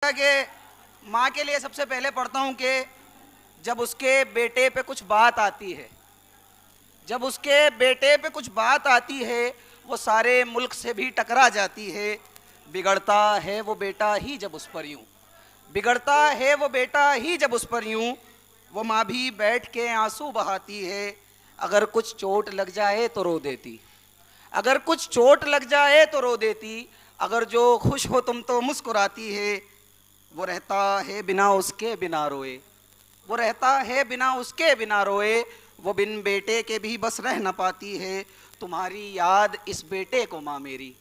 कि माँ के लिए सबसे पहले पढ़ता हूँ कि जब उसके बेटे पे कुछ बात आती है, जब उसके बेटे पे कुछ बात आती है, वो सारे मुल्क से भी टकरा जाती है। बिगड़ता है वो बेटा ही जब उस पर यूं, बिगड़ता है वो बेटा ही जब उस पर यूं, वो माँ भी बैठ के आंसू बहाती है। अगर कुछ चोट लग जाए तो रो देती, अगर कुछ चोट लग जाए तो रो देती, अगर जो खुश हो तुम तो मुस्कुराती है। वो रहता है बिना उसके बिना रोए, वो रहता है बिना उसके बिना रोए, वो बिन बेटे के भी बस रह न पाती है। तुम्हारी याद इस बेटे को माँ मेरी,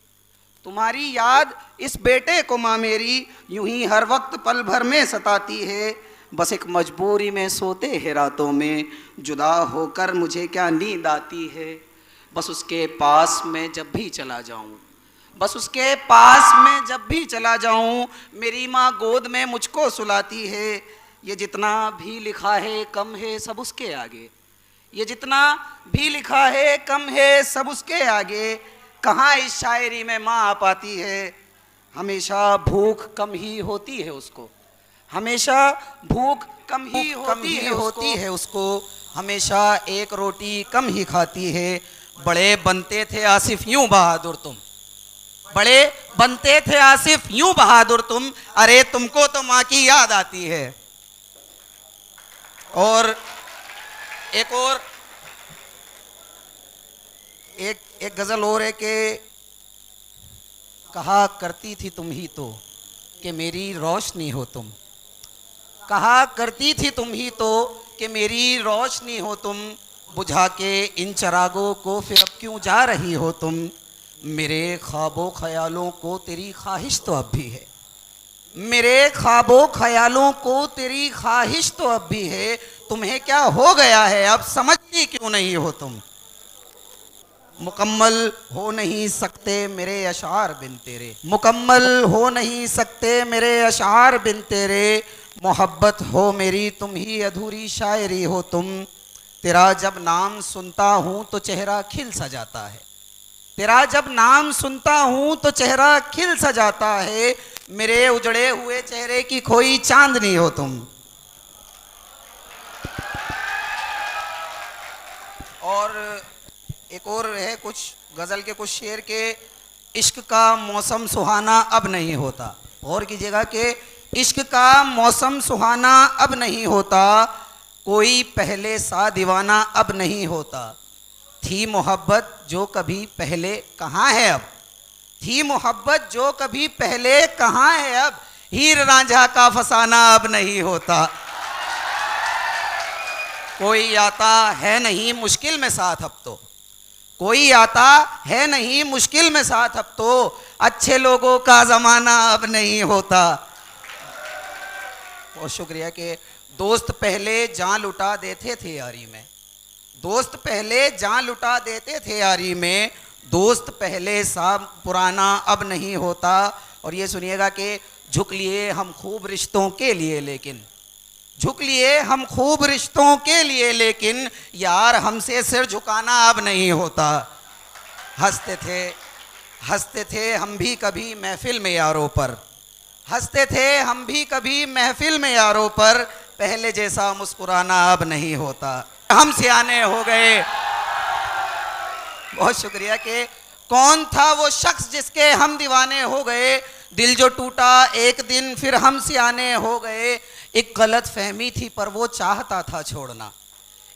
तुम्हारी याद इस बेटे को माँ मेरी, यूं ही हर वक्त पल भर में सताती है। बस एक मजबूरी में सोते हैं रातों में, जुदा होकर मुझे क्या नींद आती है। बस उसके पास में जब भी चला जाऊं, बस उसके पास में जब भी चला जाऊं, मेरी माँ गोद में मुझको सुलाती है। ये जितना भी लिखा है कम है सब उसके आगे, ये जितना भी लिखा है कम है सब उसके आगे। कहाँ इस शायरी में माँ आ पाती है। हमेशा भूख कम ही होती है उसको, हमेशा भूख कम ही होती है उसको, हमेशा एक रोटी कम ही खाती है। बड़े बनते थे आसिफ यूं बहादुर तुम, बड़े बनते थे आसिफ यूं बहादुर तुम, अरे तुमको तो माँ की याद आती है। और एक एक गजल और है कि कहा करती थी तुम ही तो कि मेरी रोशनी हो तुम, कहा करती थी तुम ही तो कि मेरी रोशनी हो तुम, बुझा के इन चरागों को फिर अब क्यों जा रही हो तुम। मेरे ख्वाबों ख्यालों को तेरी ख्वाहिश तो अब भी है, मेरे ख्वाबों ख्यालों को तेरी ख्वाहिश तो अब भी है। तुम्हें क्या हो गया है अब समझती क्यों नहीं हो तुम। मुकम्मल हो नहीं सकते मेरे अशार बिन तेरे, मुकम्मल हो नहीं सकते मेरे अशार बिन तेरे। मोहब्बत हो मेरी तुम ही अधूरी शायरी हो तुम, तेरा जब नाम सुनता हूँ तो चेहरा खिल सा जाता है, तेरा जब नाम सुनता हूँ तो चेहरा खिल सा जाता है। मेरे उजड़े हुए चेहरे की खोई चांदनी हो तुम। और एक और है कुछ गज़ल के कुछ शेर के, इश्क का मौसम सुहाना अब नहीं होता, और कीजिएगा कि इश्क का मौसम सुहाना अब नहीं होता, कोई पहले सा दीवाना अब नहीं होता। थी मोहब्बत जो कभी पहले कहाँ है अब, थी मोहब्बत जो कभी पहले कहाँ है अब, हीर रांझा का फसाना अब नहीं होता। कोई आता है नहीं मुश्किल में साथ अब तो, कोई आता है नहीं मुश्किल में साथ अब तो, अच्छे लोगों का ज़माना अब नहीं होता। बहुत शुक्रिया कि दोस्त पहले जान लुटा देते थे यारी में, दोस्त पहले जान लुटा देते थे यारी में, दोस्त पहले सा पुराना अब नहीं होता। और ये सुनिएगा कि झुक लिए हम खूब रिश्तों के लिए लेकिन, झुक लिए हम खूब रिश्तों के लिए लेकिन, यार हमसे सिर झुकाना अब नहीं होता। हंसते थे हम भी कभी महफिल में यारों पर, हंसते थे हम भी कभी महफिल में यारों पर, पहले जैसा मुस्कुराना अब नहीं होता। हम सियाने हो गए। बहुत शुक्रिया कि कौन था वो शख्स जिसके हम दीवाने हो गए, दिल जो टूटा एक दिन फिर हम सियाने हो गए। एक गलत फहमी थी पर वो चाहता था छोड़ना,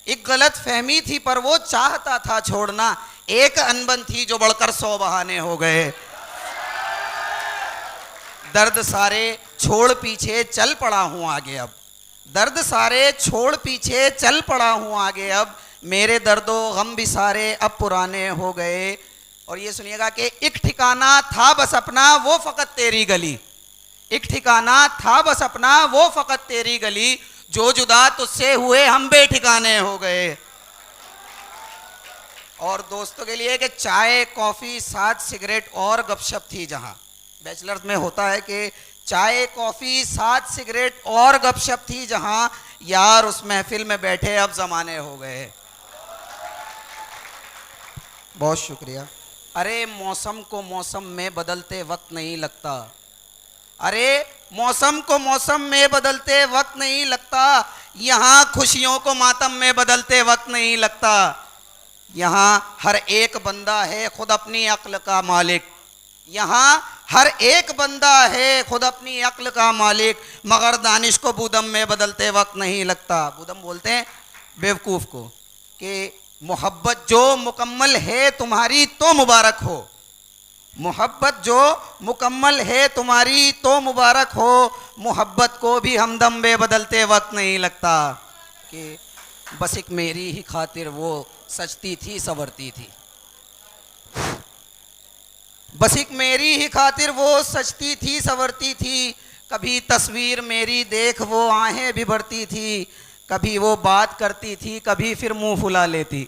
एक गलत फहमी थी पर वो चाहता था छोड़ना, एक अनबन थी जो बढ़कर 100 बहाने हो गए। दर्द सारे छोड़ पीछे चल पड़ा हूँ आगे अब, दर्द सारे छोड़ पीछे चल पड़ा हूँ आगे अब, मेरे दर्दो गम भी सारे अब पुराने हो गए। और ये सुनिएगा कि एक ठिकाना था बस अपना वो फ़कत तेरी गली, एक ठिकाना था बस अपना वो फ़कत तेरी गली, जो जुदा तुझसे हुए हम बेठिकाने हो गए। और दोस्तों के लिए कि चाय कॉफ़ी साथ सिगरेट और गपशप थी जहाँ, बैचलर्स में होता है कि चाय कॉफ़ी साथ सिगरेट और गपशप थी जहाँ, यार उस महफिल में बैठे अब ज़माने हो गए। बहुत शुक्रिया। अरे मौसम को मौसम में बदलते वक्त नहीं लगता, अरे मौसम को मौसम में बदलते वक्त नहीं लगता, यहाँ खुशियों को मातम में बदलते वक्त नहीं लगता। यहाँ हर एक बंदा है खुद अपनी अक्ल का मालिक, यहाँ हर एक बंदा है खुद अपनी अक्ल का मालिक, मगर दानिश को बूदम में बदलते वक्त नहीं लगता। बूदम बोलते हैं बेवकूफ़ को कि मोहब्बत जो मुकम्मल है तुम्हारी तो मुबारक हो, मोहब्बत जो मुकम्मल है तुम्हारी तो मुबारक हो, मोहब्बत को भी हमदम में बदलते वक्त नहीं लगता। कि बस एक मेरी ही खातिर वो सजती थी संवरती थी, बस एक मेरी ही खातिर वो सजती थी संवरती थी। कभी तस्वीर मेरी देख वो आहें भी भरती थी, कभी वो बात करती थी कभी फिर मुंह फुला लेती,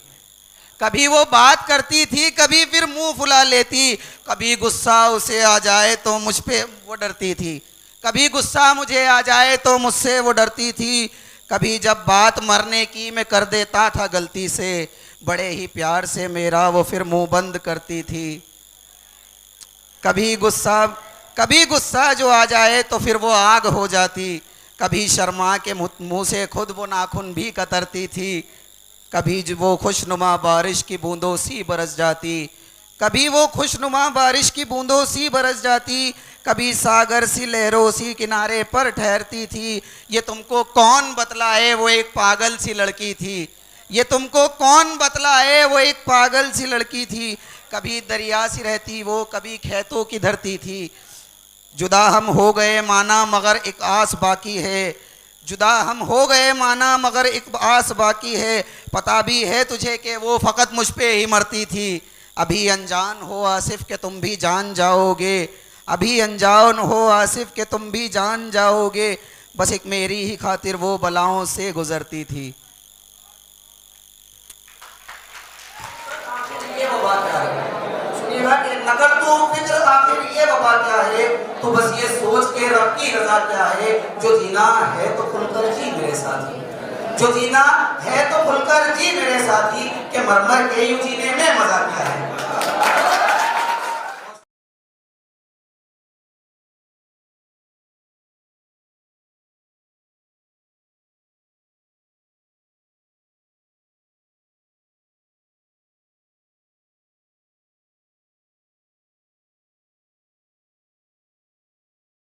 कभी वो बात करती थी कभी फिर मुंह फुला लेती। कभी गुस्सा उसे आ जाए तो मुझ पे वो डरती थी, कभी गुस्सा मुझे आ जाए तो मुझसे वो डरती थी। कभी जब बात मरने की मैं कर देता था गलती से, बड़े ही प्यार से मेरा वो फिर मुंह बंद करती थी। कभी गुस्सा जो आ जाए तो फिर वो आग हो जाती, कभी शर्मा के मुंह से खुद वो नाखून भी कतरती थी। कभी वो खुशनुमा बारिश की बूंदों सी बरस जाती, कभी वो खुशनुमा बारिश की बूंदों सी बरस जाती, कभी सागर सी लहरों सी किनारे पर ठहरती थी। ये तुमको कौन बतलाए वो एक पागल सी लड़की थी, ये तुमको कौन बतलाए वो एक पागल सी लड़की थी। कभी दरिया सी रहती वो कभी खेतों की धरती थी। जुदा हम हो गए माना मगर एक आस बाकी है, जुदा हम हो गए माना मगर एक आस बाकी है। पता भी है तुझे कि वो फ़कत मुझ पे ही मरती थी। अभी अनजान हो आसिफ के तुम भी जान जाओगे, अभी अनजान हो आसिफ के तुम भी जान जाओगे। बस एक मेरी ही खातिर वो बलाओं से गुजरती थी। ये वबा क्या है? सुनिएगा कि नगर तो फिक्र आखिर ये वबा क्या है? तो बस ये सोच के रब की रजा क्या है? जो जीना है तो खुलकर जी मेरे साथी, जो जीना है तो खुलकर जी मेरे साथी, के मरमर के यूं जीने में मजा क्या है।